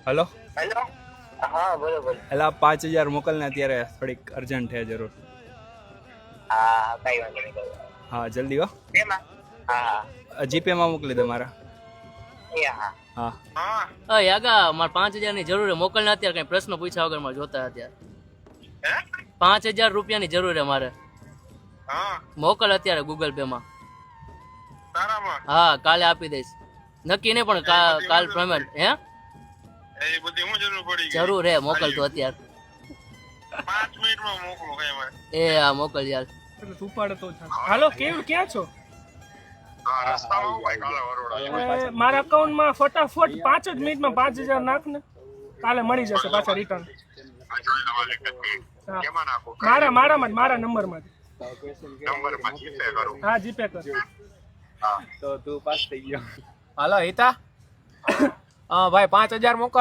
Hello hello. હા બોલો બોલો. એટલે 5,000 મોકલને અત્યારે, થોડીક અર્જન્ટ છે જરૂર. હા કઈ વાંધો નહીં. હા જલ્દી હો. એમાં હા જીપે માં મોકલી દે મારા. હા હા હા. અય આગા મારે 5,000 ની જરૂર છે, મોકલને અત્યારે. કઈ પ્રશ્ન પૂછ્યા વગર મારે જોતા અત્યારે. 5,000 રૂપિયાની જરૂર છે મારે. હા મોકલ અત્યારે ગૂગલ પે માં. તારામાં હા કાલે આપી દઈશ. નક્કી નહીં પણ કાલ પેમેન્ટ. હે એ બધી હું જરૂર પડી જરૂર હે, મોકલ તું અત્યારે. 5 મિનિટમાં મોકલો કઈ વાત. એ હા મોકલ યાર. તું પાડે તો હાલો, કેવું ક્યાં છો? રસ્તામાં હું ભાઈ કાલા વરોડા. મારા અકાઉન્ટમાં ફટાફટ 5 જ મિનિટમાં 5,000 નાખ ને, કાલે મળી જશે પાછા રિટર્ન. કેમાં નાખો? મારા નંબરમાં નંબરમાં જીપે કરું. હા જીપે કર. તો તું પાસ થઈ ગયો. હાલો હિતા. ભાઈ 5,000 મોકલ.